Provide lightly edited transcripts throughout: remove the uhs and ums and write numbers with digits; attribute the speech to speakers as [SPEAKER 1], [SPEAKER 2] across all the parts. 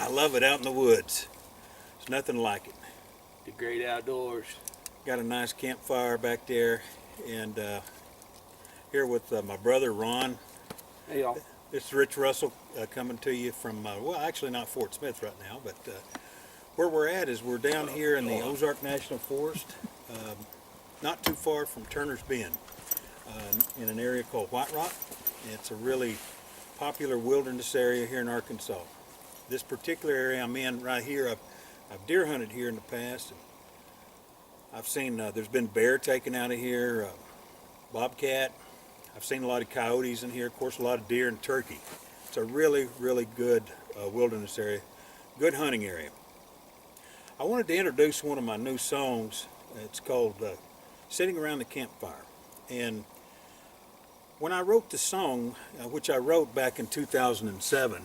[SPEAKER 1] I love it out in the woods. There's nothing like it.
[SPEAKER 2] The great outdoors.
[SPEAKER 1] Got a nice campfire back there, and here with my brother Ron.
[SPEAKER 2] Hey y'all.
[SPEAKER 1] This is Rich Russell coming to you from, well, actually not Fort Smith right now, but where we're at is we're down here in the Ozark National Forest, not too far from Turner's Bend, in an area called White Rock. It's a really popular wilderness area here in Arkansas. This particular area I'm in right here, I've deer hunted here in the past. And I've seen there's been bear taken out of here, bobcat. I've seen a lot of coyotes in here, of course a lot of deer and turkey. It's a really, really good wilderness area, good hunting area. I wanted to introduce one of my new songs. It's called Sitting Around the Campfire. And when I wrote the song, which I wrote back in 2007,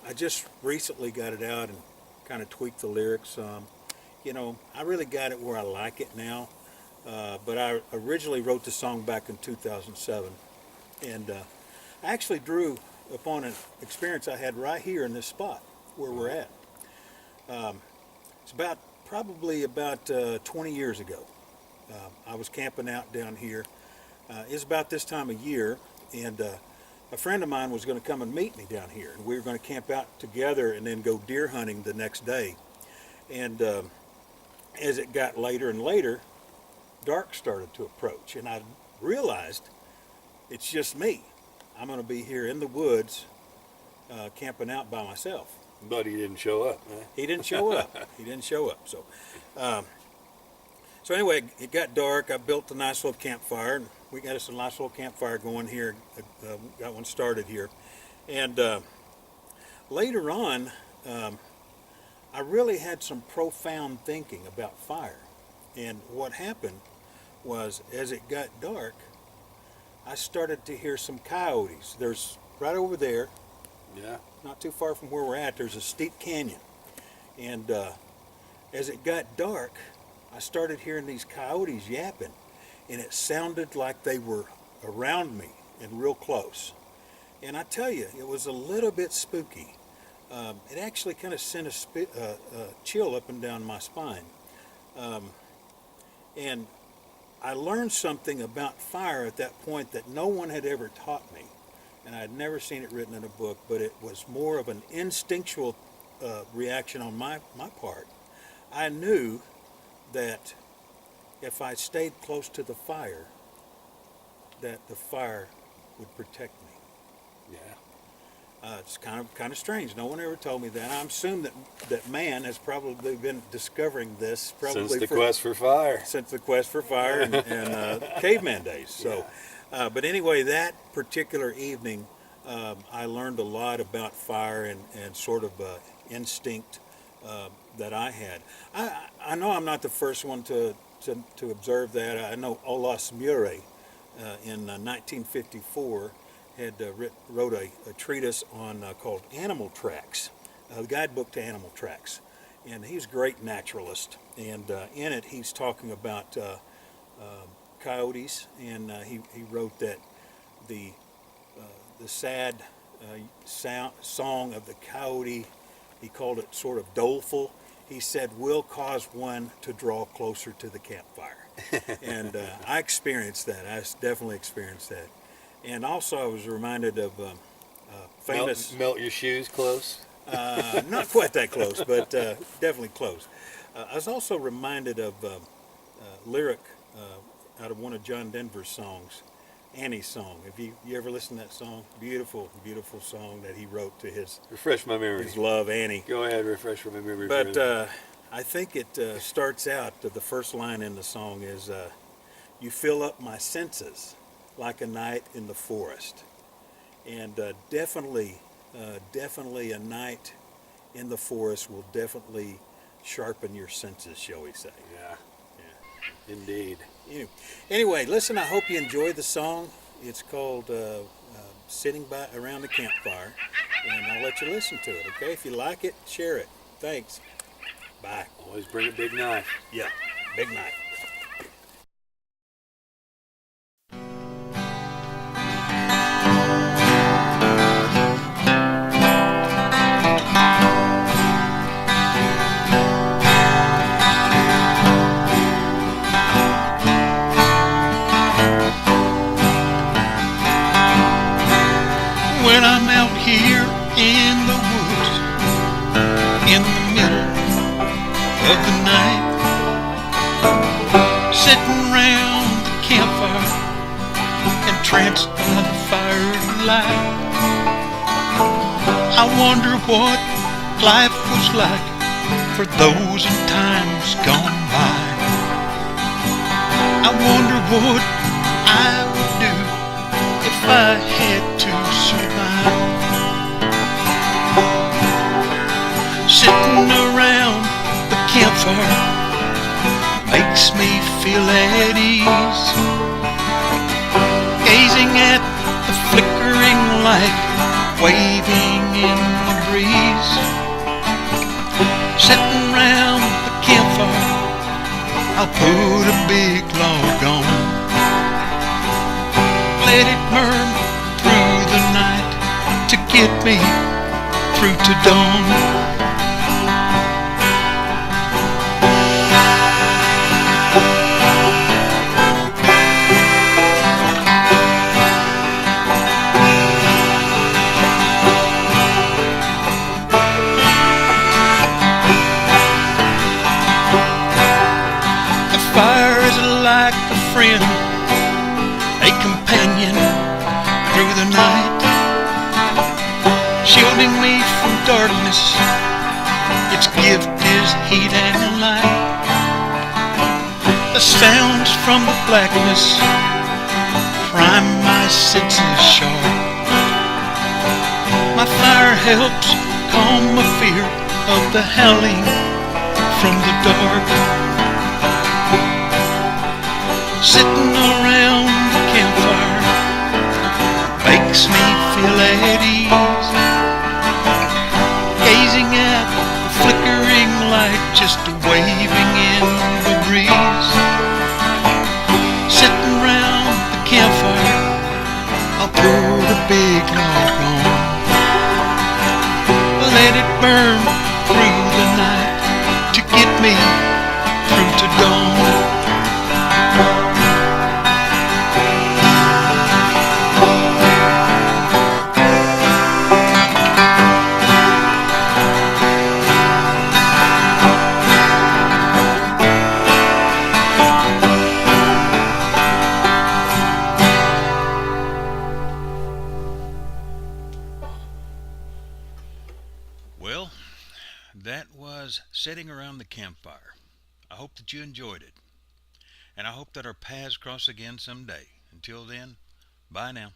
[SPEAKER 1] I just recently got it out and kind of tweaked the lyrics some. You know, I really got it where I like it now. But I originally wrote the song back in 2007, and I actually drew upon an experience I had right here in this spot where we're at. It's probably about 20 years ago. I was camping out down here. It's about this time of year, and a friend of mine was going to come and meet me down here, and we were going to camp out together and then go deer hunting the next day. And as it got later and later, dark started to approach, and I realized it's just me. I'm going to be here in the woods camping out by myself.
[SPEAKER 2] But he didn't show up, man.
[SPEAKER 1] He didn't show up. He didn't show up. So anyway, it got dark. I built a nice little campfire, and we got us a nice little campfire going here. Got one started here, and later on, I really had some profound thinking about fire. And what happened was, as it got dark, I started to hear some coyotes. There's right over there, not too far from where we're at, there's a steep canyon. And as it got dark, I started hearing these coyotes yapping, and it sounded like they were around me and real close. And I tell you, it was a little bit spooky. It actually kind of sent a chill up and down my spine. And I learned something about fire at that point that no one had ever taught me. And I had never seen it written in a book, but it was more of an instinctual reaction on my part. I knew that if I stayed close to the fire, that the fire would protect me. It's kind of strange. No one ever told me that. I assume that man has probably been discovering this
[SPEAKER 2] Since the quest for fire.
[SPEAKER 1] Since the quest for fire and caveman days. So, but anyway, that particular evening, I learned a lot about fire and sort of instinct that I had. I know I'm not the first one to observe that. I know Olaus Murie in 1954 had wrote a treatise on called Animal Tracks, a guidebook to animal tracks. And he's a great naturalist. And in it, he's talking about coyotes. And he wrote that the sad song of the coyote, he called it sort of doleful. He said, will cause one to draw closer to the campfire. And I experienced that. I definitely experienced that. And also I was reminded of famous...
[SPEAKER 2] Melt your shoes close?
[SPEAKER 1] Not quite that close, but definitely close. I was also reminded of a lyric out of one of John Denver's songs, Annie's song. Have you ever listened to that song? Beautiful, beautiful song that he wrote to his...
[SPEAKER 2] Refresh my memory.
[SPEAKER 1] His love, Annie.
[SPEAKER 2] Go ahead, refresh my memory.
[SPEAKER 1] But I think it starts out, the first line in the song is, you fill up my senses like a night in the forest. And definitely a night in the forest will definitely sharpen your senses, shall we say.
[SPEAKER 2] Yeah. Indeed.
[SPEAKER 1] Anyway, listen, I hope you enjoy the song. It's called Sitting Around the Campfire, and I'll let you listen to it, okay? If you like it, share it. Thanks. Bye.
[SPEAKER 2] Always bring a big knife.
[SPEAKER 1] Yeah, big knife.
[SPEAKER 3] in the woods in the middle of the night, sitting round the campfire, entranced by the firelight. I wonder what life was like for those in times gone by. I wonder what I would do if I had to survive. Sitting around the campfire makes me feel at ease, gazing at the flickering light waving in the breeze. Sitting round the campfire, I'll put a big log on, let it burn through the night to get me through to dawn. Fire is like a friend, a companion through the night, shielding me from darkness. Its gift is heat and light. The sounds from the blackness prime my senses sharp. My fire helps calm the fear of the howling from the dark. Sitting around the campfire makes me feel at ease, gazing at the flickering light just waving in the breeze. Sitting around the campfire, I'll put a big log on, let it burn through the night to get me through to dawn.
[SPEAKER 4] Well, that was Sitting Around the Campfire. I hope that you enjoyed it, and I hope that our paths cross again someday. Until then, bye now.